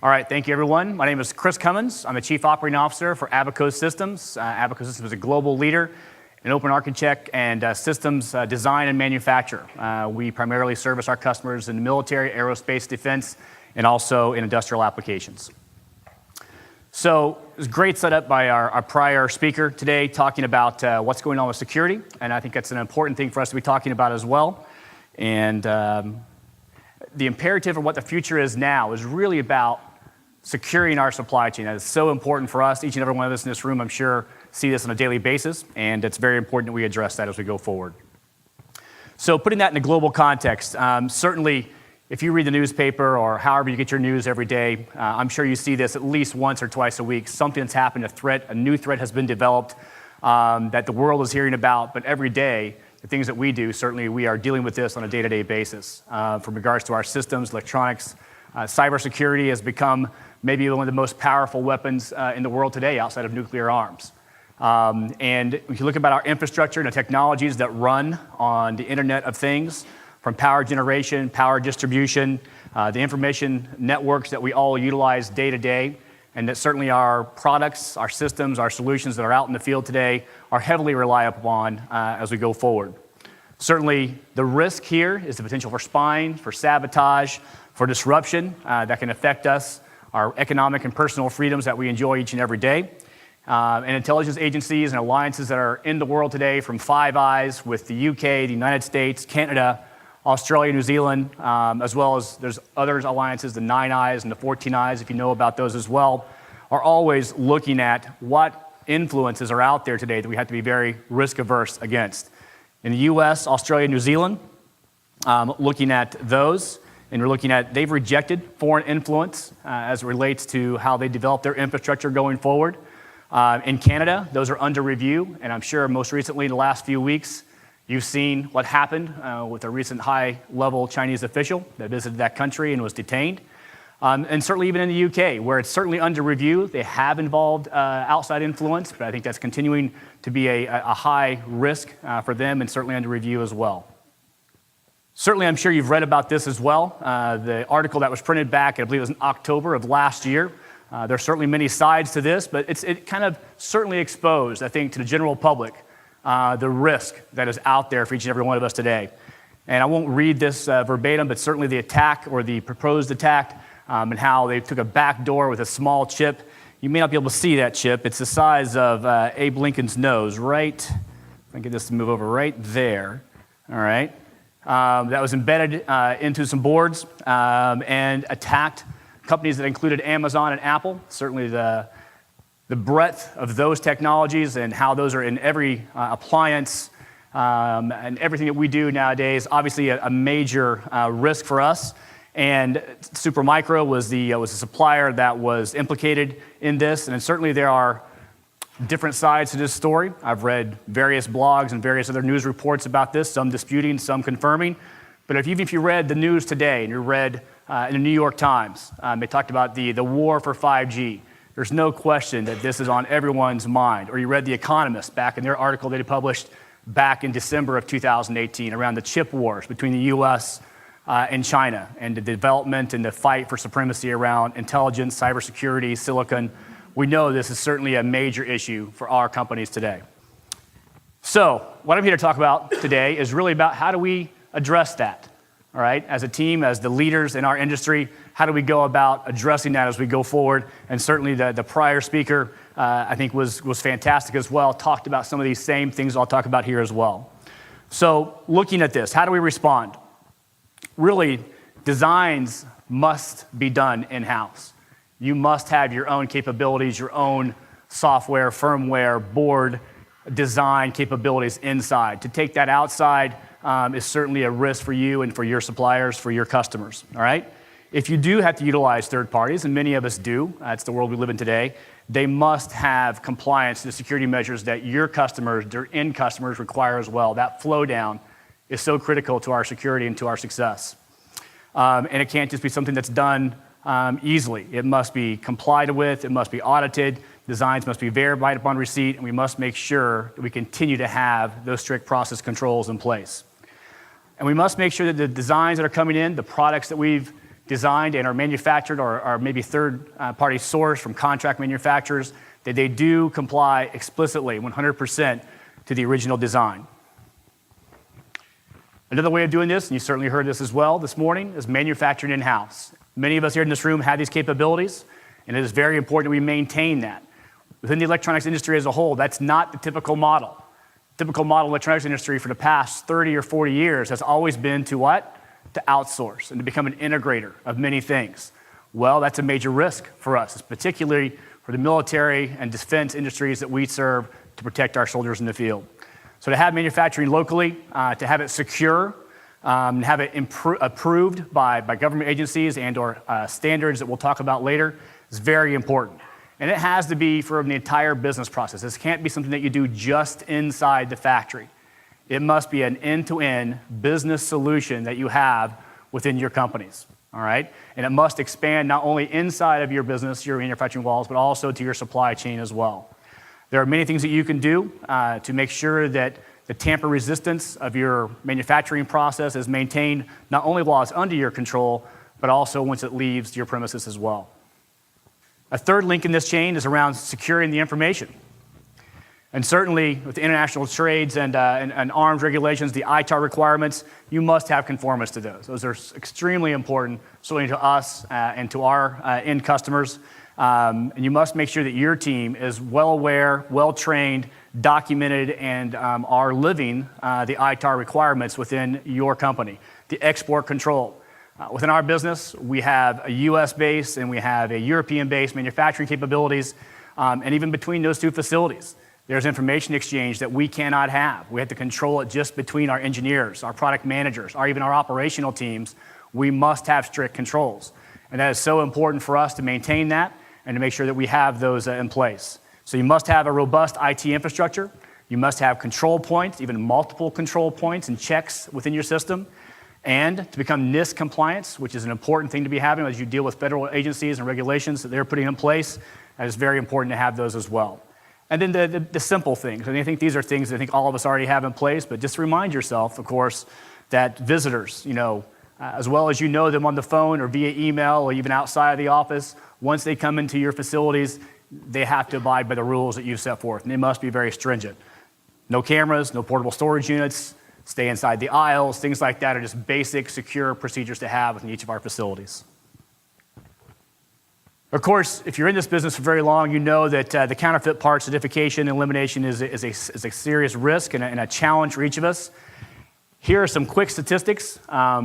All right, thank you everyone. My name is Chris Cummins. I'm the Chief Operating Officer for Abaco Systems. Abaco Systems is a global leader in open architect and systems design and manufacture. We primarily service our customers in the military, aerospace, defense, and also in industrial applications. So it was a great setup by our prior speaker today, talking about what's going on with security, and I think that's an important thing for us to be talking about as well. And the imperative of what the future is now is really about securing our supply chain. That is so important for us. Each and every one of us in this room, I'm sure, see this on a daily basis, and it's very important that we address that as we go forward. So putting that in a global context, certainly if you read the newspaper or however you get your news every day, I'm sure you see this at least once or twice a week. Something's happened, a new threat has been developed that the world is hearing about, but every day, the things that we do, certainly we are dealing with this on a day-to-day basis. From regards to our systems, electronics, cybersecurity has become maybe one of the most powerful weapons in the world today outside of nuclear arms. And if you look about our infrastructure and the technologies that run on the Internet of Things, from power generation, power distribution, the information networks that we all utilize day to day, and that certainly our products, our systems, our solutions that are out in the field today are heavily relied upon as we go forward. Certainly the risk here is the potential for spying, for sabotage, for disruption that can affect us, our economic and personal freedoms that we enjoy each and every day. And intelligence agencies and alliances that are in the world today, from Five Eyes with the UK, the United States, Canada, Australia, New Zealand, as well as there's other alliances, the Nine Eyes and the 14 Eyes, if you know about those as well, are always looking at what influences are out there today that we have to be very risk averse against. In the US, Australia, New Zealand, looking at those, and we're looking at, they've rejected foreign influence as it relates to how they develop their infrastructure going forward. In Canada, those are under review, and I'm sure most recently in the last few weeks, you've seen what happened with a recent high-level Chinese official that visited that country and was detained. And certainly even in the UK, where it's certainly under review, they have involved outside influence, but I think that's continuing to be a high risk for them and certainly under review as well. Certainly, I'm sure you've read about this as well. The article that was printed back, I believe it was in October of last year. There are certainly many sides to this, but it kind of certainly exposed, I think, to the general public, the risk that is out there for each and every one of us today. And I won't read this verbatim, but certainly the attack or the proposed attack and how they took a back door with a small chip. You may not be able to see that chip. It's the size of Abe Lincoln's nose, right? If I can get this to move over right there. All right. That was embedded into some boards and attacked companies that included Amazon and Apple. Certainly the breadth of those technologies and how those are in every appliance and everything that we do nowadays, obviously a major risk for us. And Supermicro was the supplier that was implicated in this, and certainly there are different sides to this story. I've read various blogs and various other news reports about this, some disputing, some confirming. But even if you read the news today and you read in the New York Times, they talked about the war for 5G. There's no question that this is on everyone's mind. Or you read The Economist back in their article they published back in December of 2018 around the chip wars between the US and China and the development and the fight for supremacy around intelligence, cybersecurity, silicon. We know this is certainly a major issue for our companies today. So what I'm here to talk about today is really about how do we address that, all right? As a team, as the leaders in our industry, how do we go about addressing that as we go forward? And certainly the prior speaker, I think was fantastic as well, talked about some of these same things I'll talk about here as well. So looking at this, how do we respond? Really, designs must be done in-house. You must have your own capabilities, your own software, firmware, board design capabilities inside. To take that outside is certainly a risk for you and for your suppliers, for your customers, all right? If you do have to utilize third parties, and many of us do, that's the world we live in today, they must have compliance to the security measures that your customers, their end customers require as well. That flow down is so critical to our security and to our success. And it can't just be something that's done easily. It must be complied with, it must be audited, designs must be verified upon receipt, and we must make sure that we continue to have those strict process controls in place. And we must make sure that the designs that are coming in, the products that we've designed and are manufactured or are maybe third-party sourced from contract manufacturers, that they do comply explicitly 100% to the original design. Another way of doing this, and you certainly heard this as well this morning, is manufacturing in-house. Many of us here in this room have these capabilities, and it is very important that we maintain that. Within the electronics industry as a whole, that's not the typical model. The typical model in the electronics industry for the past 30 or 40 years has always been to what? To outsource and to become an integrator of many things. Well, that's a major risk for us, particularly for the military and defense industries that we serve to protect our soldiers in the field. So to have manufacturing locally, to have it secure, have it approved by government agencies and or standards that we'll talk about later is very important. And it has to be for the entire business process. This can't be something that you do just inside the factory. It must be an end-to-end business solution that you have within your companies, all right? And it must expand not only inside of your business, your manufacturing walls, but also to your supply chain as well. There are many things that you can do to make sure that the tamper resistance of your manufacturing process is maintained not only while it's under your control, but also once it leaves your premises as well. A third link in this chain is around securing the information. And certainly with the international trades and arms regulations, the ITAR requirements, you must have conformance to those. Those are extremely important, certainly to us and to our end customers. And you must make sure that your team is well aware, well trained, documented, and are living the ITAR requirements within your company. The export control. Within our business, we have a US-based and we have a European-based manufacturing capabilities, and even between those two facilities, there's information exchange that we cannot have. We have to control it just between our engineers, our product managers, or even our operational teams. We must have strict controls. And that is so important for us to maintain that and to make sure that we have those in place. So you must have a robust IT infrastructure. You must have control points, even multiple control points and checks within your system. And to become NIST compliance, which is an important thing to be having as you deal with federal agencies and regulations that they're putting in place, that is very important to have those as well. And then the simple things, and I think these are things that I think all of us already have in place, but just remind yourself, of course, that visitors, as well as you know them on the phone or via email or even outside of the office, once they come into your facilities, they have to abide by the rules that you've set forth, and they must be very stringent. No cameras, no portable storage units, stay inside the aisles, things like that are just basic, secure procedures to have within each of our facilities. Of course, if you're in this business for very long, you know that the counterfeit part certification and elimination is a serious risk and a challenge for each of us. Here are some quick statistics.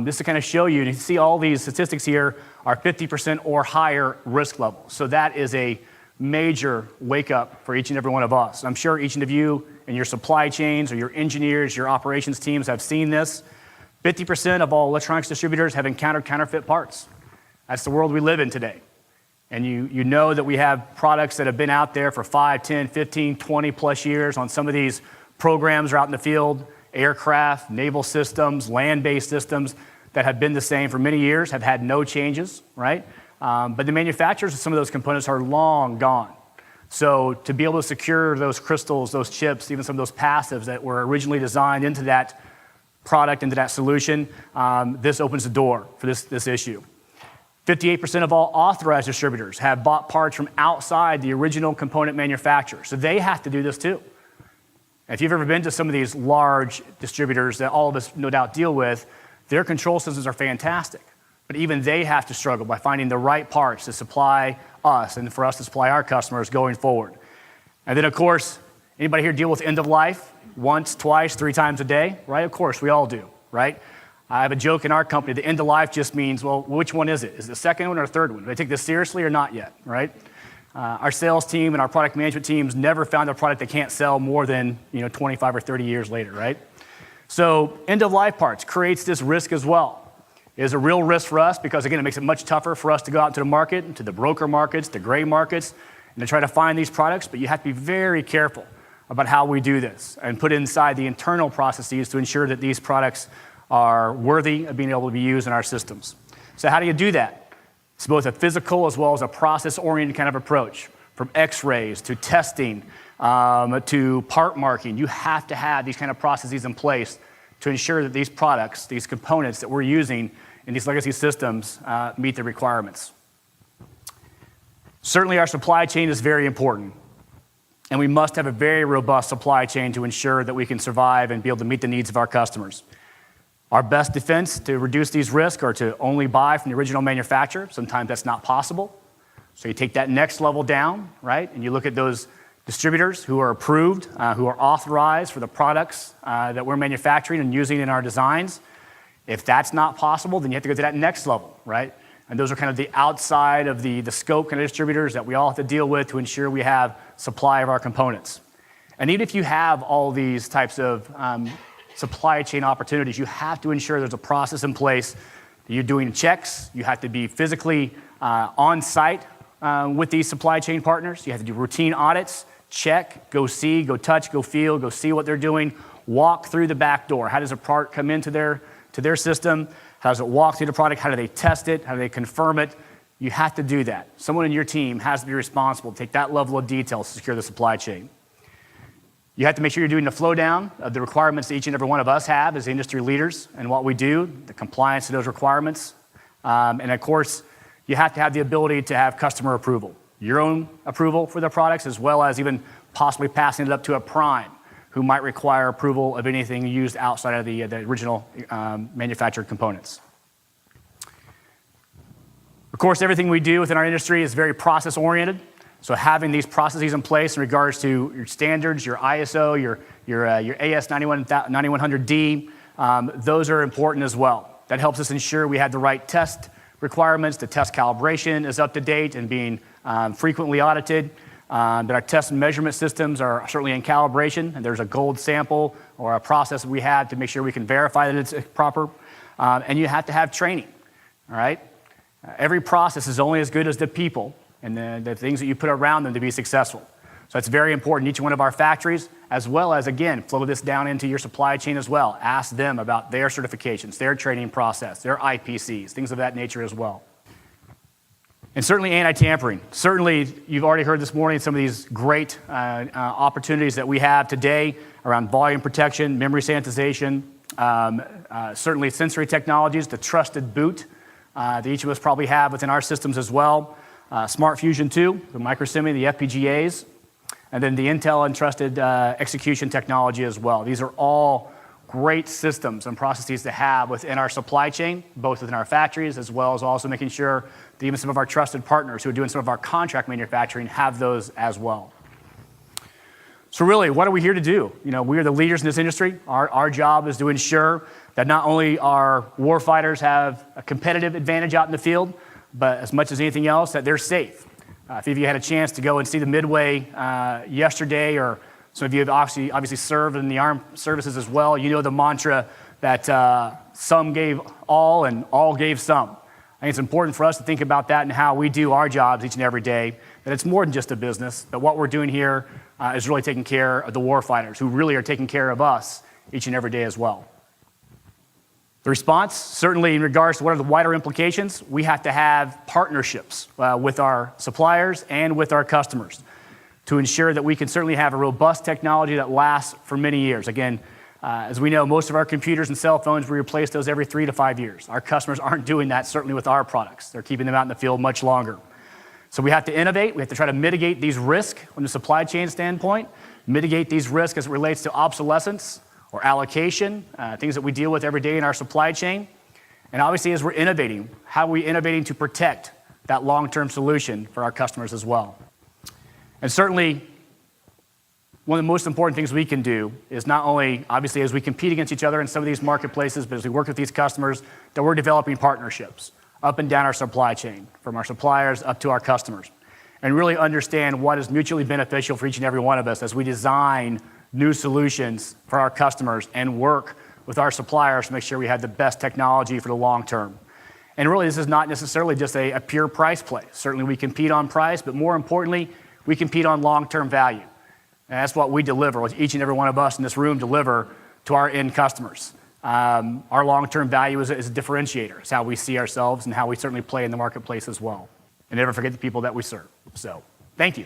This to kind of show you, and you can see all these statistics here are 50% or higher risk level. So that is a major wake up for each and every one of us. I'm sure each of you in your supply chains or your engineers, your operations teams have seen this. 50% of all electronics distributors have encountered counterfeit parts. That's the world we live in today. And you know that we have products that have been out there for 5, 10, 15, 20 plus years on some of these programs are out in the field, aircraft, naval systems, land-based systems that have been the same for many years, have had no changes, right? But the manufacturers of some of those components are long gone. So to be able to secure those crystals, those chips, even some of those passives that were originally designed into that product, into that solution, this opens the door for this issue. 58% of all authorized distributors have bought parts from outside the original component manufacturer. So they have to do this too. And if you've ever been to some of these large distributors that all of us no doubt deal with, their control systems are fantastic. But even they have to struggle by finding the right parts to supply us and for us to supply our customers going forward. And then of course, anybody here deal with end of life once, twice, 3 times a day, right? Of course, we all do, right? I have a joke in our company, the end of life just means, well, which one is it? Is it the second one or the third one? Do I take this seriously or not yet, right? Our sales team and our product management teams never found a product that can't sell more than 25 or 30 years later, right? So end of life parts creates this risk as well. It is a real risk for us because again, it makes it much tougher for us to go out into the market, to the broker markets, the gray markets, and to try to find these products, but you have to be very careful about how we do this and put inside the internal processes to ensure that these products are worthy of being able to be used in our systems. So how do you do that? It's both a physical as well as a process-oriented kind of approach, from x-rays to testing to part marking. You have to have these kind of processes in place to ensure that these products, these components that we're using and these legacy systems meet the requirements. Certainly our supply chain is very important, and we must have a very robust supply chain to ensure that we can survive and be able to meet the needs of our customers. Our best defense to reduce these risks are to only buy from the original manufacturer. Sometimes that's not possible. So you take that next level down, right? And you look at those distributors who are approved, who are authorized for the products that we're manufacturing and using in our designs. If that's not possible, then you have to go to that next level, right? And those are kind of the outside of the scope kind of distributors that we all have to deal with to ensure we have supply of our components. And even if you have all these types of supply chain opportunities, you have to ensure there's a process in place that you're doing checks. You have to be physically on site with these supply chain partners. You have to do routine audits, check, go see, go touch, go feel, go see what they're doing, walk through the back door. How does a part come into their system? How does it walk through the product? How do they test it? How do they confirm it? You have to do that. Someone in your team has to be responsible to take that level of detail to secure the supply chain. You have to make sure you're doing the flow down of the requirements that each and every one of us have as industry leaders and what we do, the compliance to those requirements. And of course, you have to have the ability to have customer approval, your own approval for the products, as well as even possibly passing it up to a prime who might require approval of anything used outside of the original manufactured components. Of course, everything we do within our industry is very process-oriented. So having these processes in place in regards to your standards, your ISO, your AS 9100D, those are important as well. That helps us ensure we have the right test requirements, the test calibration is up to date and being frequently audited, that our test and measurement systems are certainly in calibration, and there's a gold sample or a process that we have to make sure we can verify that it's proper, and you have to have training, all right? Every process is only as good as the people and the things that you put around them to be successful. So it's very important in each one of our factories, as well as, again, flow this down into your supply chain as well. Ask them about their certifications, their training process, their IPCs, things of that nature as well. And certainly anti-tampering. Certainly, you've already heard this morning some of these great opportunities that we have today around volume protection, memory sanitization, certainly sensory technologies, the trusted boot that each of us probably have within our systems as well. Smart Fusion 2, the microsemi, the FPGAs, and then the Intel and trusted execution technology as well. These are all great systems and processes to have within our supply chain, both within our factories, as well as also making sure that even some of our trusted partners who are doing some of our contract manufacturing have those as well. So really, what are we here to do? You know, we are the leaders in this industry. Our job is to ensure that not only our warfighters have a competitive advantage out in the field, but as much as anything else, that they're safe. If you had a chance to go and see the Midway yesterday, or some of you have obviously served in the armed services as well, you know the mantra that some gave all and all gave some. I think it's important for us to think about that and how we do our jobs each and every day, that it's more than just a business, that what we're doing here is really taking care of the warfighters, who really are taking care of us each and every day as well. The response, certainly in regards to what are the wider implications, we have to have partnerships with our suppliers and with our customers to ensure that we can certainly have a robust technology that lasts for many years. Again, as we know, most of our computers and cell phones, we replace those every 3 to 5 years. Our customers aren't doing that, certainly with our products. They're keeping them out in the field much longer. So we have to innovate. We have to try to mitigate these risks from the supply chain standpoint, mitigate these risks as it relates to obsolescence, or allocation, things that we deal with every day in our supply chain. And obviously, as we're innovating, how are we innovating to protect that long-term solution for our customers as well? And certainly, one of the most important things we can do is not only, obviously, as we compete against each other in some of these marketplaces, but as we work with these customers, that we're developing partnerships up and down our supply chain, from our suppliers up to our customers, and really understand what is mutually beneficial for each and every one of us as we design new solutions for our customers and work with our suppliers to make sure we have the best technology for the long term. And really, this is not necessarily just a pure price play. Certainly, we compete on price, but more importantly, we compete on long-term value. And that's what we deliver, what each and every one of us in this room deliver to our end customers. Our long-term value is a differentiator. It's how we see ourselves and how we certainly play in the marketplace as well. And never forget the people that we serve. So, thank you.